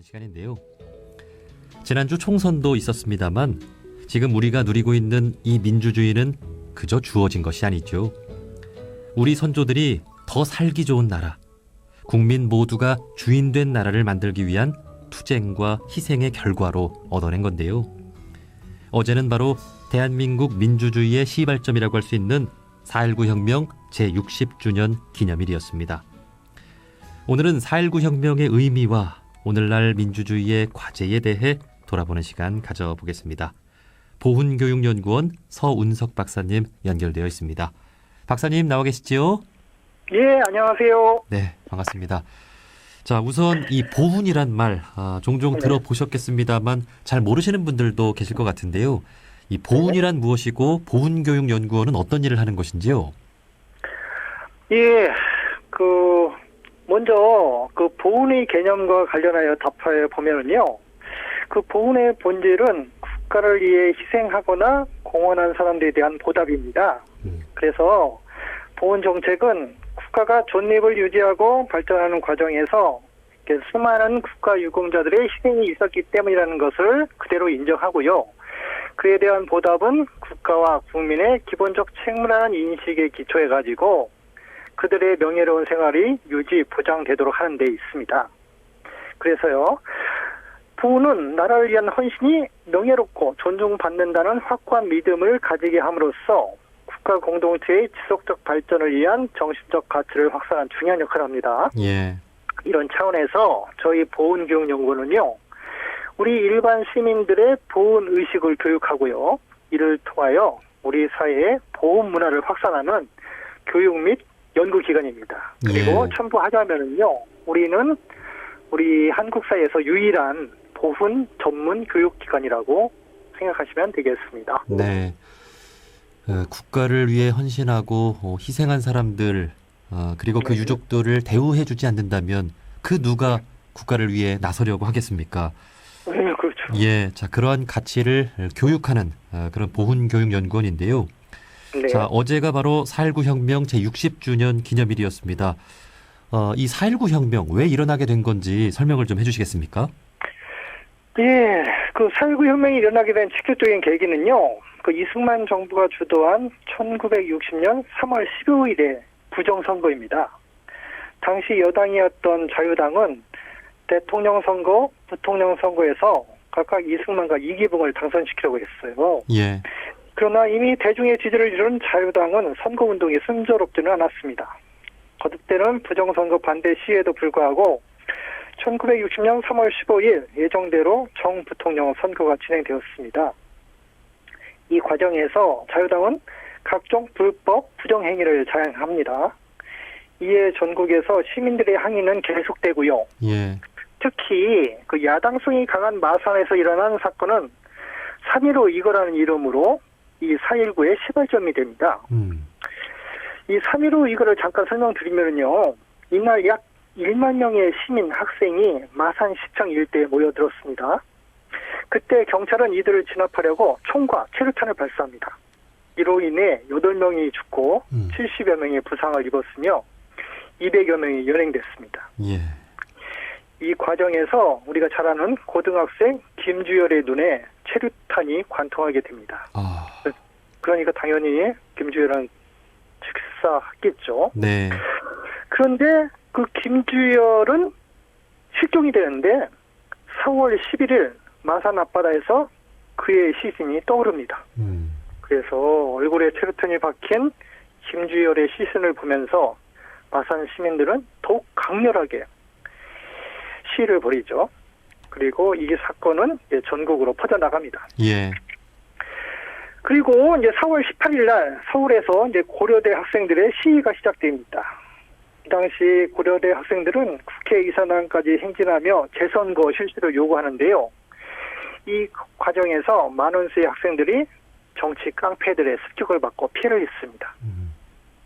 시간인데요. 지난주 총선도 있었습니다만 지금 우리가 누리고 있는 이 민주주의는 그저 주어진 것이 아니죠. 우리 선조들이 더 살기 좋은 나라, 국민 모두가 주인된 나라를 만들기 위한 투쟁과 희생의 결과로 얻어낸 건데요. 어제는 바로 대한민국 민주주의의 시발점이라고 할 수 있는 4.19 혁명 제60주년 기념일이었습니다. 오늘은 4.19 혁명의 의미와 오늘날 민주주의의 과제에 대해 돌아보는 시간 가져보겠습니다. 보훈교육연구원 서운석 박사님 연결되어 있습니다. 박사님 나와 계시지요? 예, 안녕하세요. 네, 반갑습니다. 자, 우선 이 보훈이란 말 종종 들어보셨겠습니다만 잘 모르시는 분들도 계실 것 같은데요. 이 보훈이란 무엇이고 보훈교육연구원은 어떤 일을 하는 것인지요? 예, 먼저 보훈의 개념과 관련하여 답해 보면은요, 보훈의 본질은 국가를 위해 희생하거나 공헌한 사람들에 대한 보답입니다. 그래서 보훈 정책은 국가가 존립을 유지하고 발전하는 과정에서 수많은 국가 유공자들의 희생이 있었기 때문이라는 것을 그대로 인정하고요. 그에 대한 보답은 국가와 국민의 기본적 책무라는 인식에 기초해가지고 그들의 명예로운 생활이 유지, 보장되도록 하는 데 있습니다. 그래서요, 보훈은 나라를 위한 헌신이 명예롭고 존중받는다는 확고한 믿음을 가지게 함으로써 국가 공동체의 지속적 발전을 위한 정신적 가치를 확산하는 중요한 역할을 합니다. 예. 이런 차원에서 저희 보훈교육연구원은요, 우리 일반 시민들의 보훈 의식을 교육하고요, 이를 통하여 우리 사회의 보훈 문화를 확산하는 교육 및 연구기관입니다. 그리고 예. 첨부하자면은요, 우리는 우리 한국 사회에서 유일한 보훈 전문 교육기관이라고 생각하시면 되겠습니다. 네. 국가를 위해 헌신하고 희생한 사람들 그리고 그 유족들을 대우해주지 않는다면 그 누가 국가를 위해 나서려고 하겠습니까? 네, 그렇죠. 예, 자 그러한 가치를 교육하는 그런 보훈교육연구원인데요. 네. 자 어제가 바로 4.19 혁명 제60주년 기념일이었습니다. 이 4.19 혁명 왜 일어나게 된 건지 설명을 좀 해주시겠습니까? 예, 4.19 혁명이 일어나게 된 직접적인 계기는요, 이승만 정부가 주도한 1960년 3월 15일의 부정선거입니다. 당시 여당이었던 자유당은 대통령 선거, 부통령 선거에서 각각 이승만과 이기붕을 당선시키려고 했어요. 예. 그러나 이미 대중의 지지를 이룬 자유당은 선거운동이 순조롭지는 않았습니다. 거듭되는 부정선거 반대 시위에도 불구하고 1960년 3월 15일 예정대로 정부통령 선거가 진행되었습니다. 이 과정에서 자유당은 각종 불법 부정행위를 자행합니다. 이에 전국에서 시민들의 항의는 계속되고요. 예. 특히 야당성이 강한 마산에서 일어난 사건은 3.15 이거라는 이름으로 이 4.19의 시발점이 됩니다. 이 3.15 이거를 잠깐 설명드리면요, 이날 약 1만 명의 시민 학생이 마산시청 일대에 모여들었습니다. 그때 경찰은 이들을 진압하려고 총과 체류탄을 발사합니다. 이로 인해 8명이 죽고 70여 명이 부상을 입었으며 200여 명이 연행됐습니다. 예. 이 과정에서 우리가 잘 아는 고등학생 김주열의 눈에 체류탄이 관통하게 됩니다. 그러니까 당연히 김주열은 즉사했겠죠. 네. 그런데 김주열은 실종이 되는데 4월 11일 마산 앞바다에서 그의 시신이 떠오릅니다. 그래서 얼굴에 체류탄이 박힌 김주열의 시신을 보면서 마산 시민들은 더욱 강렬하게 시위를 벌이죠. 그리고 이 사건은 전국으로 퍼져나갑니다. 예. 그리고 이제 4월 18일 날 서울에서 이제 고려대 학생들의 시위가 시작됩니다. 이 당시 고려대 학생들은 국회 이사당까지 행진하며 재선거 실시를 요구하는데요. 이 과정에서 많은 수의 학생들이 정치 깡패들의 습격을 받고 피해를 입습니다.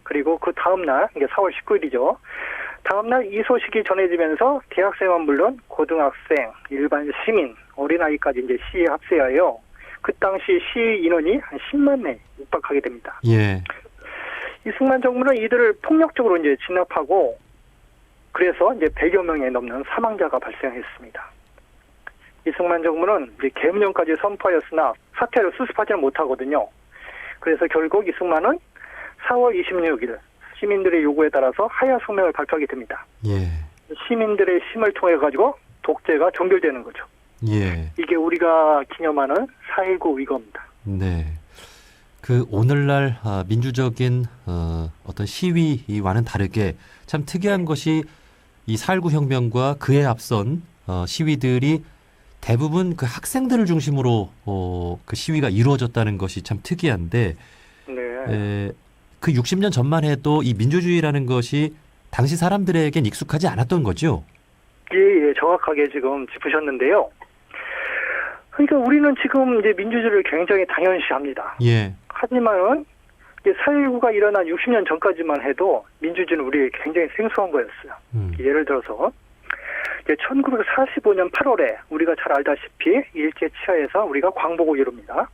그리고 그 다음날, 이게 4월 19일이죠. 다음날 이 소식이 전해지면서 대학생은 물론 고등학생, 일반 시민, 어린아이까지 이제 시위에 합세하여 그 당시 시위 인원이 한 10만 명 육박하게 됩니다. 예. 이승만 정부는 이들을 폭력적으로 이제 진압하고 그래서 이제 100여 명에 넘는 사망자가 발생했습니다. 이승만 정부는 이제 계엄령까지 선포하였으나 사태를 수습하지는 못하거든요. 그래서 결국 이승만은 4월 26일 시민들의 요구에 따라서 하야 성명을 발표하게 됩니다. 예. 시민들의 힘을 통해 가지고 독재가 종결되는 거죠. 예. 이게 우리가 기념하는 4.19 위거입니다. 네. 그 오늘날 민주적인 어떤 시위와는 다르게 참 특이한 것이 이 4.19 혁명과 그에 앞선 시위들이 대부분 그 학생들을 중심으로 그 시위가 이루어졌다는 것이 참 특이한데 네. 그 60년 전만 해도 이 민주주의라는 것이 당시 사람들에겐 익숙하지 않았던 거죠. 예, 정확하게 지금 짚으셨는데요. 그러니까 우리는 지금 이제 민주주의를 굉장히 당연시합니다. 예. 하지만은 4.19가 일어난 60년 전까지만 해도 민주주의는 우리에게 굉장히 생소한 거였어요. 예를 들어서 1945년 8월에 우리가 잘 알다시피 일제 치하에서 우리가 광복을 이룹니다.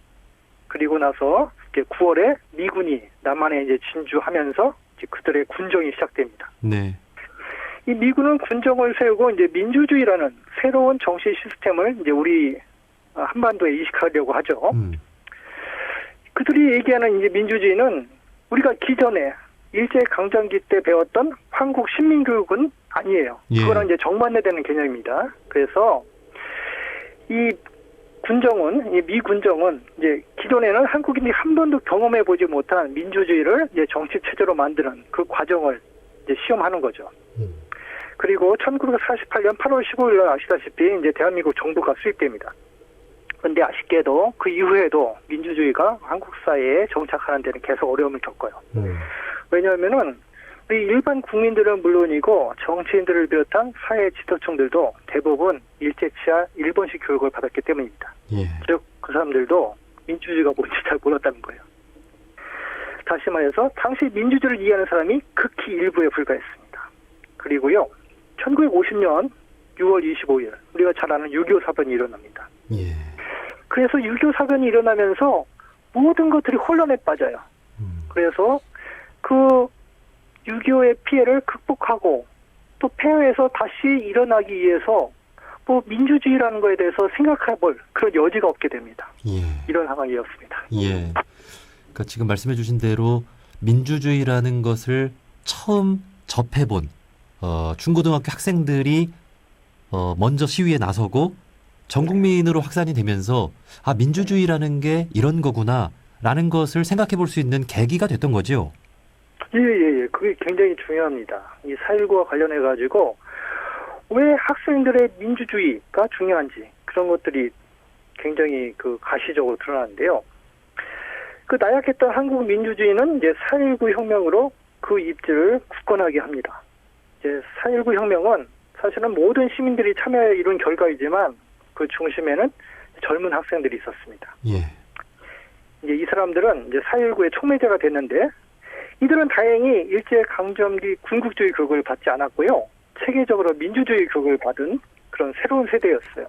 그리고 나서 9월에 미군이 남한에 이제 진주하면서 이제 그들의 군정이 시작됩니다. 네. 이 미군은 군정을 세우고 이제 민주주의라는 새로운 정치 시스템을 이제 우리 한반도에 이식하려고 하죠. 그들이 얘기하는 이제 민주주의는 우리가 기존에 일제 강점기 때 배웠던 한국 신민교육은 아니에요. 예. 그거는 이제 정반대되는 개념입니다. 그래서 이 군정은, 이 미군정은 이제 기존에는 한국인이 한 번도 경험해 보지 못한 민주주의를 이제 정치 체제로 만드는 그 과정을 이제 시험하는 거죠. 그리고 1948년 8월 15일 날 아시다시피 이제 대한민국 정부가 수립됩니다. 그런데 아쉽게도 그 이후에도 민주주의가 한국 사회에 정착하는 데는 계속 어려움을 겪어요. 왜냐하면은 우리 일반 국민들은 물론이고 정치인들을 비롯한 사회 지도층들도 대부분 일제 치하 일본식 교육을 받았기 때문입니다. 예. 즉 그 사람들도 민주주의가 뭔지 잘 몰랐다는 거예요. 다시 말해서 당시 민주주의를 이해하는 사람이 극히 일부에 불과했습니다. 그리고요, 1950년 6월 25일 우리가 잘 아는 6.25 사변이 일어납니다. 예. 그래서 6.25 사변이 일어나면서 모든 것들이 혼란에 빠져요. 그래서 그 6.25의 피해를 극복하고 또 폐허에서 다시 일어나기 위해서 뭐 민주주의라는 거에 대해서 생각해볼 그런 여지가 없게 됩니다. 예. 이런 상황이었습니다. 예. 그러니까 지금 말씀해 주신 대로 민주주의라는 것을 처음 접해본 중고등학교 학생들이 먼저 시위에 나서고 전 국민으로 확산이 되면서 아, 민주주의라는 게 이런 거구나라는 것을 생각해 볼 수 있는 계기가 됐던 거죠. 예. 그게 굉장히 중요합니다. 이 4.19와 관련해가지고 왜 학생들의 민주주의가 중요한지 그런 것들이 굉장히 그 가시적으로 드러나는데요. 그 나약했던 한국 민주주의는 이제 4.19 혁명으로 그 입지를 굳건하게 합니다. 이제 4.19 혁명은 사실은 모든 시민들이 참여해 이룬 결과이지만 그 중심에는 젊은 학생들이 있었습니다. 예. 이제 이 사람들은 이제 4.19의 촉매자가 됐는데 이들은 다행히 일제 강점기 군국주의 교육을 받지 않았고요. 체계적으로 민주주의 교육을 받은 그런 새로운 세대였어요.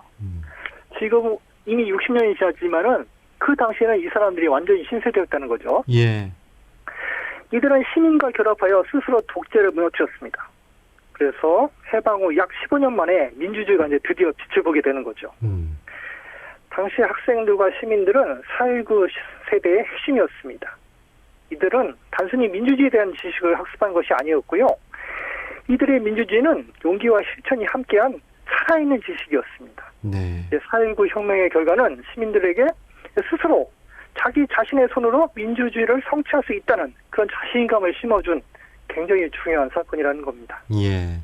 지금 이미 60년이 지났지만은 그 당시에는 이 사람들이 완전히 신세대였다는 거죠. 예. 이들은 시민과 결합하여 스스로 독재를 무너뜨렸습니다. 그래서 해방 후 약 15년 만에 민주주의가 이제 드디어 빛을 보게 되는 거죠. 당시 학생들과 시민들은 4.19 세대의 핵심이었습니다. 이들은 단순히 민주주의에 대한 지식을 학습한 것이 아니었고요. 이들의 민주주의는 용기와 실천이 함께한 살아있는 지식이었습니다. 네. 4.19 혁명의 결과는 시민들에게 스스로 자기 자신의 손으로 민주주의를 성취할 수 있다는 그런 자신감을 심어준 굉장히 중요한 사건이라는 겁니다. 예.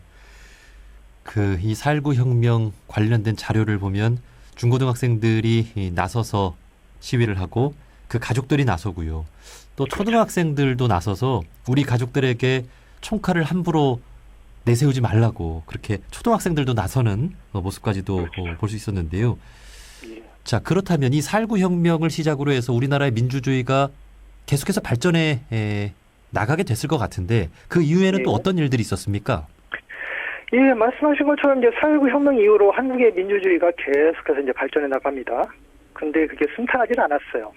그 이 4.19 혁명 관련된 자료를 보면 중고등학생들이 나서서 시위를 하고 그 가족들이 나서고요. 또 초등학생들도 나서서 우리 가족들에게 총칼을 함부로 내세우지 말라고 그렇게 초등학생들도 나서는 모습까지도 볼 수 있었는데요. 자, 그렇다면 이 4.19 혁명을 시작으로 해서 우리나라의 민주주의가 계속해서 발전해 나가게 됐을 것 같은데 그 이후에는 또 어떤 일들이 있었습니까? 예, 말씀하신 것처럼 이제 4.19 혁명 이후로 한국의 민주주의가 계속해서 이제 발전해 나갑니다. 근데 그게 순탄하지는 않았어요.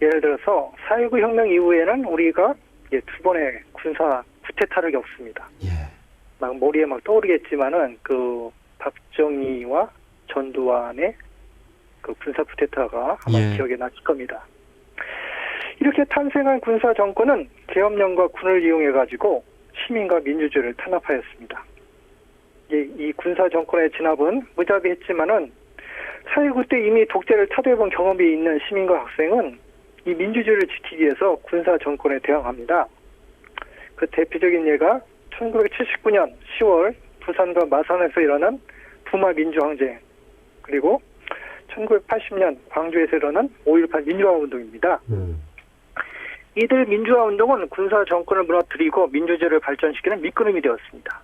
예를 들어서 4.19 혁명 이후에는 우리가 두 번의 군사 쿠데타를 겪습니다. 예. 막 머리에 막 떠오르겠지만은 그 박정희와 전두환의 그 군사 쿠데타가 아마 예. 기억에 나실 겁니다. 이렇게 탄생한 군사 정권은 계엄령과 군을 이용해가지고 시민과 민주주의를 탄압하였습니다. 이 군사 정권의 진압은 무자비했지만은 4.19 때 이미 독재를 타도해본 경험이 있는 시민과 학생은 이 민주주의를 지키기 위해서 군사 정권에 대항합니다. 그 대표적인 예가 1979년 10월 부산과 마산에서 일어난 부마 민주항쟁, 그리고 1980년 광주에서 일어난 5.18 민주화 운동입니다. 이들 민주화 운동은 군사 정권을 무너뜨리고 민주주의를 발전시키는 밑거름이 되었습니다.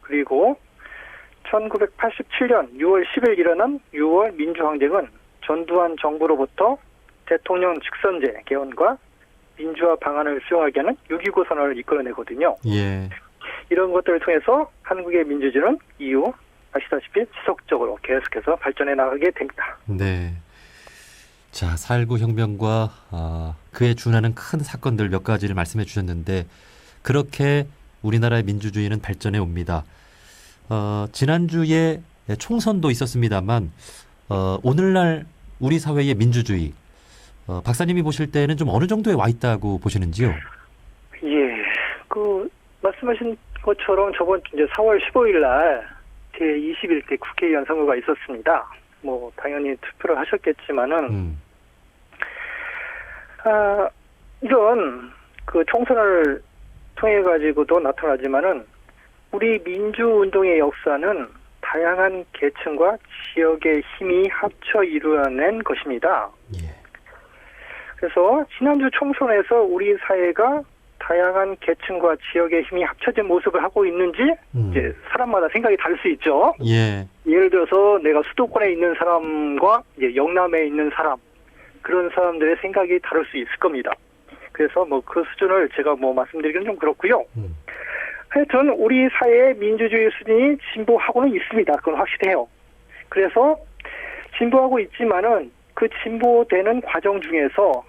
그리고 1987년 6월 10일 일어난 6월 민주항쟁은 전두환 정부로부터 대통령 직선제 개헌과 민주화 방안을 수용하게 하는 6.29 선언을 이끌어내거든요. 예. 이런 것들을 통해서 한국의 민주주의는 이후 아시다시피 지속적으로 계속해서 발전해 나가게 됩니다. 네. 자, 4.19 혁명과 그에 준하는 큰 사건들 몇 가지를 말씀해 주셨는데 그렇게 우리나라의 민주주의는 발전해 옵니다. 지난주에 총선도 있었습니다만 오늘날 우리 사회의 민주주의 박사님이 보실 때는 좀 어느 정도에 와 있다고 보시는지요? 예, 그 말씀하신 것처럼 저번 이제 4월 15일 날 제21대 국회의원 선거가 있었습니다. 뭐 당연히 투표를 하셨겠지만은 이런 그 총선을 통해 가지고도 나타나지만은 우리 민주운동의 역사는 다양한 계층과 지역의 힘이 합쳐 이루어낸 것입니다. 예. 그래서 지난주 총선에서 우리 사회가 다양한 계층과 지역의 힘이 합쳐진 모습을 하고 있는지 이제 사람마다 생각이 다를 수 있죠. 예. 예를 들어서 내가 수도권에 있는 사람과 이제 영남에 있는 사람, 그런 사람들의 생각이 다를 수 있을 겁니다. 그래서 뭐 그 수준을 제가 뭐 말씀드리기는 좀 그렇고요. 하여튼 우리 사회의 민주주의 수준이 진보하고는 있습니다. 그건 확실해요. 그래서 진보하고 있지만은 그 진보되는 과정 중에서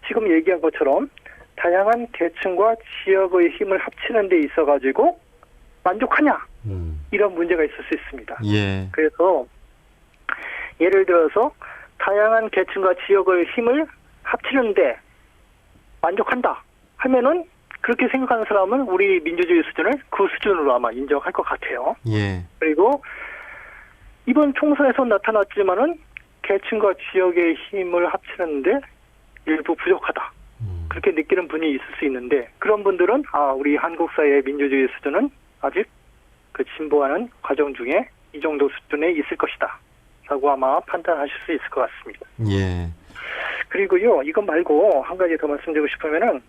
지금 얘기한 것처럼 다양한 계층과 지역의 힘을 합치는 데 있어가지고 만족하냐? 이런 문제가 있을 수 있습니다. 예. 그래서 예를 들어서 다양한 계층과 지역의 힘을 합치는데 만족한다 하면은 그렇게 생각하는 사람은 우리 민주주의 수준을 그 수준으로 아마 인정할 것 같아요. 예. 그리고 이번 총선에서 나타났지만은 계층과 지역의 힘을 합치는데 일부 부족하다. 그렇게 느끼는 분이 있을 수 있는데 그런 분들은 우리 한국 사회의 민주주의 수준은 아직 그 진보하는 과정 중에 이 정도 수준에 있을 것이다. 라고 아마 판단하실 수 있을 것 같습니다. 예. 그리고요, 이것 말고 한 가지 더 말씀드리고 싶으면은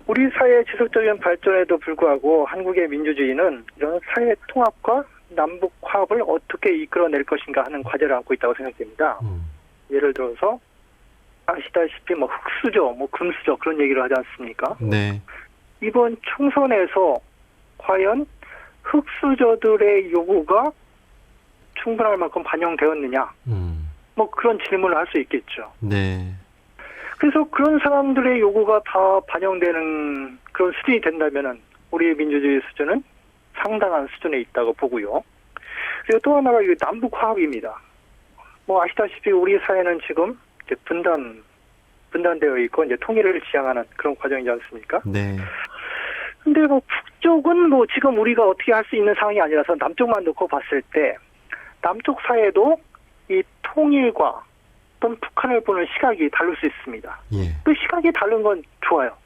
우리 사회의 지속적인 발전에도 불구하고 한국의 민주주의는 이런 사회 통합과 남북 화합을 어떻게 이끌어낼 것인가 하는 과제를 안고 있다고 생각됩니다. 예를 들어서 아시다시피 뭐 흑수저, 뭐 금수저 그런 얘기를 하지 않습니까? 네. 이번 총선에서 과연 흑수저들의 요구가 충분할 만큼 반영되었느냐? 뭐 그런 질문을 할 수 있겠죠. 네. 그래서 그런 사람들의 요구가 다 반영되는 그런 수준이 된다면은 우리의 민주주의 수준은 상당한 수준에 있다고 보고요. 그리고 또 하나가 이 남북 화합입니다. 뭐 아시다시피 우리 사회는 지금 이제 분단되어 있고 이제 통일을 지향하는 그런 과정이지 않습니까? 네. 근데 뭐 북쪽은 뭐 지금 우리가 어떻게 할 수 있는 상황이 아니라서 남쪽만 놓고 봤을 때 남쪽 사회도 이 통일과 또는 북한을 보는 시각이 다를 수 있습니다. 예. 그 시각이 다른 건 좋아요.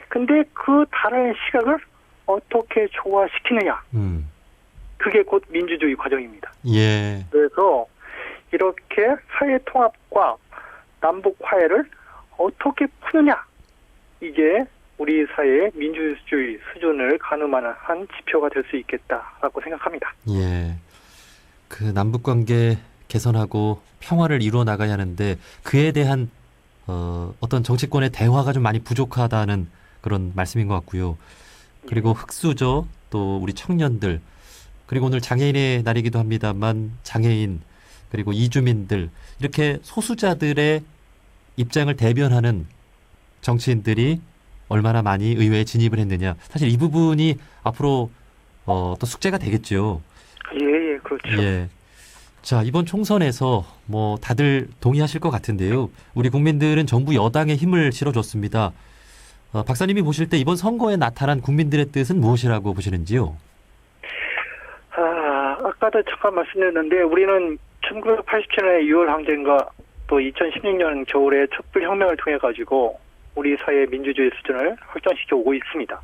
근데 그 다른 시각을 어떻게 조화시키느냐. 그게 곧 민주주의 과정입니다. 예. 그래서 이렇게 사회 통합과 남북 화해를 어떻게 푸느냐. 이게 우리 사회의 민주주의 수준을 가늠하는 한 지표가 될 수 있겠다라고 생각합니다. 예. 그 남북 관계 개선하고 평화를 이루어 나가야 하는데 그에 대한 어떤 정치권의 대화가 좀 많이 부족하다는 그런 말씀인 것 같고요. 그리고 흑수저 또 우리 청년들 그리고 오늘 장애인의 날이기도 합니다만 장애인 그리고 이주민들 이렇게 소수자들의 입장을 대변하는 정치인들이 얼마나 많이 의회에 진입을 했느냐. 사실 이 부분이 앞으로 또 숙제가 되겠죠. 예, 그렇죠. 예. 자, 이번 총선에서 뭐 다들 동의하실 것 같은데요. 우리 국민들은 정부 여당에 힘을 실어줬습니다. 박사님이 보실 때 이번 선거에 나타난 국민들의 뜻은 무엇이라고 보시는지요? 아까도 잠깐 말씀드렸는데 우리는 1987년의 6월 항쟁과 또 2016년 겨울에 촛불혁명을 통해 가지고 우리 사회의 민주주의 수준을 확장시켜 오고 있습니다.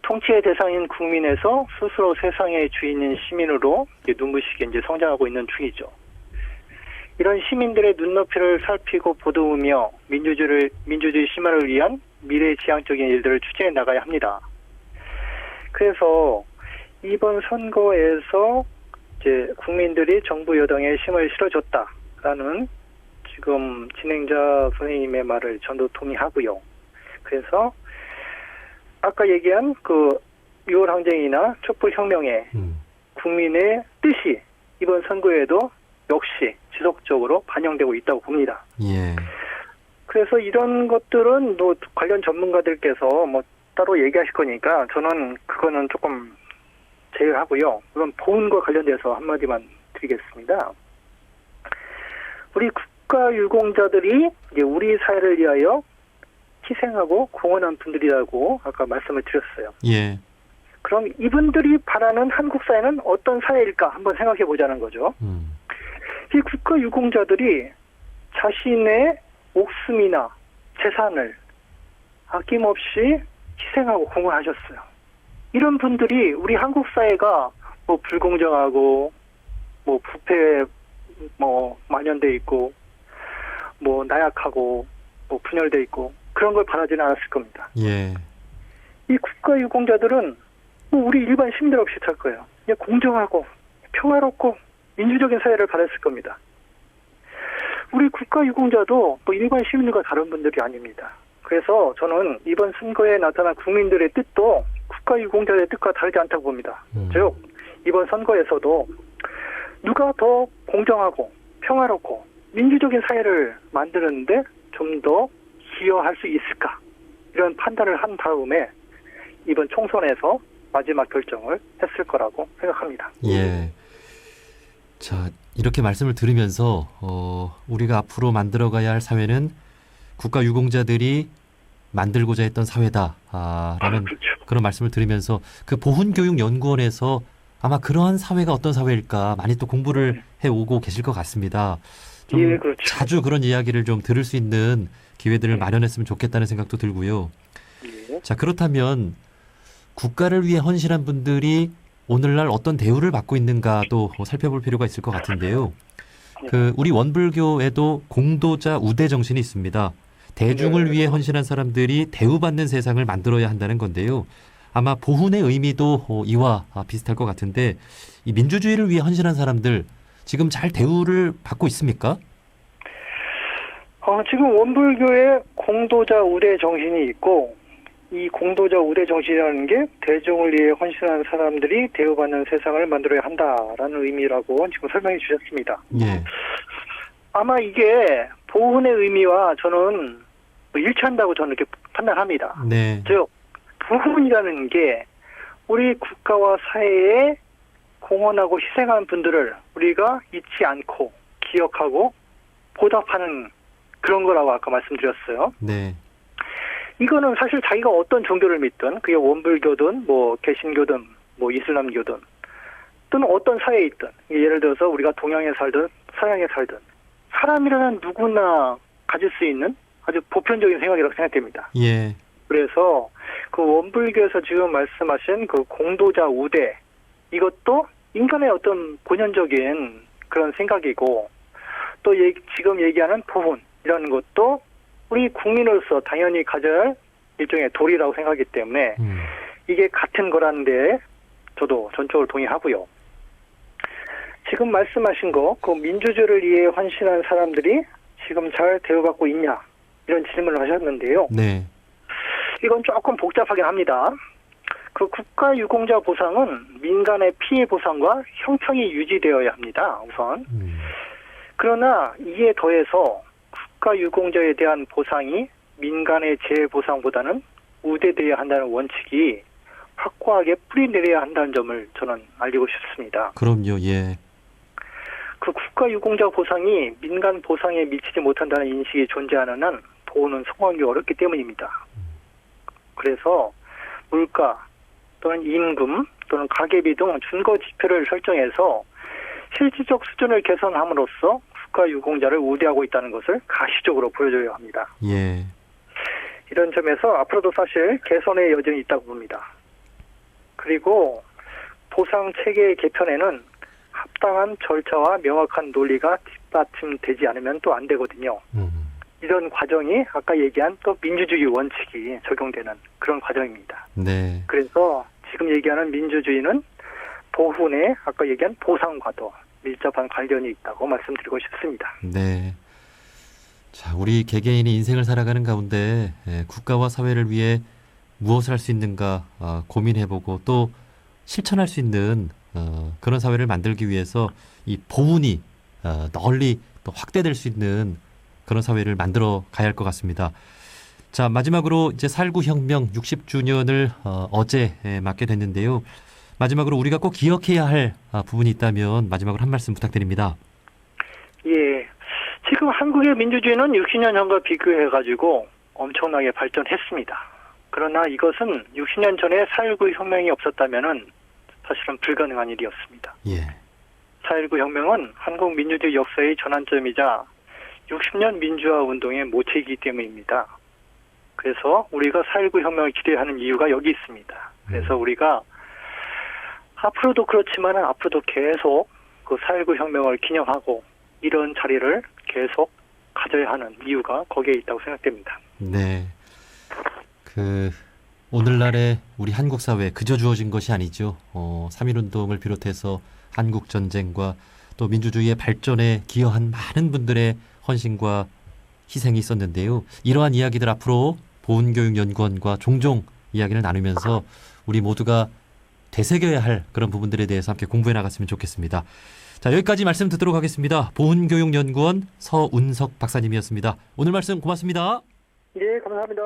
통치의 대상인 국민에서 스스로 세상의 주인인 시민으로 눈부시게 이제 성장하고 있는 중이죠. 이런 시민들의 눈높이를 살피고 보도우며 민주주의 심화를 위한 미래지향적인 일들을 추진해 나가야 합니다. 그래서 이번 선거에서 이제 국민들이 정부 여당에 힘을 실어줬다라는 지금 진행자 선생님의 말을 전도 동의하고요. 그래서 아까 얘기한 그 6월 항쟁이나 촛불혁명에 국민의 뜻이 이번 선거에도 역시 지속적으로 반영되고 있다고 봅니다. 예. 그래서 이런 것들은 뭐 관련 전문가들께서 뭐 따로 얘기하실 거니까 저는 그거는 조금 제외하고요. 이건 보훈과 관련돼서 한마디만 드리겠습니다. 우리 국가유공자들이 이제 우리 사회를 위하여 희생하고 공헌한 분들이라고 아까 말씀을 드렸어요. 예. 그럼 이분들이 바라는 한국 사회는 어떤 사회일까 한번 생각해 보자는 거죠. 이 국가유공자들이 자신의 목숨이나 재산을 아낌없이 희생하고 공헌하셨어요. 이런 분들이 우리 한국 사회가 뭐 불공정하고 뭐 부패 뭐 만연돼 있고 뭐 나약하고 뭐 분열돼 있고 그런 걸 바라지는 않았을 겁니다. 예. 이 국가유공자들은 뭐 우리 일반 시민들 없이 살 거예요. 그냥 공정하고 평화롭고 민주적인 사회를 바랐을 겁니다. 우리 국가유공자도 뭐 일반 시민들과 다른 분들이 아닙니다. 그래서 저는 이번 선거에 나타난 국민들의 뜻도 국가유공자의 뜻과 다르지 않다고 봅니다. 즉 이번 선거에서도 누가 더 공정하고 평화롭고 민주적인 사회를 만드는데 좀 더 기여할 수 있을까 이런 판단을 한 다음에 이번 총선에서 마지막 결정을 했을 거라고 생각합니다. 예. 자, 이렇게 말씀을 들으면서 우리가 앞으로 만들어가야 할 사회는 국가유공자들이 만들고자 했던 사회다라는 그렇죠. 그런 말씀을 들으면서 그 보훈교육연구원에서 아마 그러한 사회가 어떤 사회일까 많이 또 공부를 해오고 계실 것 같습니다. 좀 예, 그렇죠. 자주 그런 이야기를 좀 들을 수 있는 기회들을 마련했으면 좋겠다는 생각도 들고요. 예. 자, 그렇다면 국가를 위해 헌신한 분들이 오늘날 어떤 대우를 받고 있는가도 살펴볼 필요가 있을 것 같은데요. 그 우리 원불교에도 공도자 우대 정신이 있습니다. 대중을 위해 헌신한 사람들이 대우받는 세상을 만들어야 한다는 건데요. 아마 보훈의 의미도 이와 비슷할 것 같은데 이 민주주의를 위해 헌신한 사람들 지금 잘 대우를 받고 있습니까? 지금 원불교에 공도자 우대 정신이 있고 이 공도자 우대 정신이라는 게 대중을 위해 헌신한 사람들이 대우받는 세상을 만들어야 한다라는 의미라고 지금 설명해 주셨습니다. 예. 아마 이게 보훈의 의미와 저는 일치한다고 저는 이렇게 판단합니다. 네. 즉 보훈이라는 게 우리 국가와 사회에 공헌하고 희생한 분들을 우리가 잊지 않고 기억하고 보답하는 그런 거라고 아까 말씀드렸어요. 네. 이거는 사실 자기가 어떤 종교를 믿든 그게 원불교든 뭐 개신교든 뭐 이슬람교든 또는 어떤 사회에 있든 예를 들어서 우리가 동양에 살든 서양에 살든 사람이라는 누구나 가질 수 있는 아주 보편적인 생각이라고 생각됩니다. 예. 그래서 그 원불교에서 지금 말씀하신 그 공도자 우대 이것도 인간의 어떤 본연적인 그런 생각이고 또 지금 얘기하는 보훈이라는 것도 우리 국민으로서 당연히 가져야 할 일종의 도리라고 생각하기 때문에 이게 같은 거라는데 저도 전적으로 동의하고요. 지금 말씀하신 거, 그 민주주의를 위해 헌신한 사람들이 지금 잘 대우받고 있냐 이런 질문을 하셨는데요. 네. 이건 조금 복잡하긴 합니다. 그 국가유공자 보상은 민간의 피해 보상과 형평이 유지되어야 합니다. 우선. 그러나 이에 더해서 국가유공자에 대한 보상이 민간의 재해 보상보다는 우대되어야 한다는 원칙이 확고하게 뿌리내려야 한다는 점을 저는 알리고 싶습니다. 그럼요. 예. 그 국가유공자 보상이 민간 보상에 미치지 못한다는 인식이 존재하는 한 보호는 성공하기 어렵기 때문입니다. 그래서 물가 또는 임금 또는 가계비 등 준거 지표를 설정해서 실질적 수준을 개선함으로써 국가유공자를 우대하고 있다는 것을 가시적으로 보여줘야 합니다. 예. 이런 점에서 앞으로도 사실 개선의 여정이 있다고 봅니다. 그리고 보상 체계 개편에는 합당한 절차와 명확한 논리가 뒷받침되지 않으면 또 안 되거든요. 이런 과정이 아까 얘기한 또 민주주의 원칙이 적용되는 그런 과정입니다. 네. 그래서 지금 얘기하는 민주주의는 보훈의 아까 얘기한 보상과도 밀접한 관련이 있다고 말씀드리고 싶습니다. 네. 자, 우리 개개인이 인생을 살아가는 가운데 국가와 사회를 위해 무엇을 할 수 있는가 고민해보고 또 실천할 수 있는 그런 사회를 만들기 위해서 이 보훈이 널리 또 확대될 수 있는 그런 사회를 만들어 가야 할 것 같습니다. 자, 마지막으로 이제 4.19 혁명 60주년을 어제 맞게 됐는데요. 마지막으로 우리가 꼭 기억해야 할 부분이 있다면 마지막으로 한 말씀 부탁드립니다. 예. 지금 한국의 민주주의는 60년 전과 비교해가지고 엄청나게 발전했습니다. 그러나 이것은 60년 전에 4.19 혁명이 없었다면은 사실은 불가능한 일이었습니다. 예. 4.19 혁명은 한국 민주주의 역사의 전환점이자 60년 민주화 운동의 모체이기 때문입니다. 그래서 우리가 4.19 혁명을 기대하는 이유가 여기 있습니다. 그래서 우리가 앞으로도 그렇지만 앞으로도 계속 그 4.19 혁명을 기념하고 이런 자리를 계속 가져야 하는 이유가 거기에 있다고 생각됩니다. 네. 오늘날의 우리 한국 사회 그저 주어진 것이 아니죠. 3.1운동을 비롯해서 한국 전쟁과 또 민주주의의 발전에 기여한 많은 분들의 헌신과 희생이 있었는데요. 이러한 이야기들 앞으로 보훈교육연구원과 종종 이야기를 나누면서 우리 모두가 되새겨야 할 그런 부분들에 대해서 함께 공부해 나갔으면 좋겠습니다. 자, 여기까지 말씀 듣도록 하겠습니다. 보훈교육연구원 서운석 박사님이었습니다. 오늘 말씀 고맙습니다. 예, 감사합니다.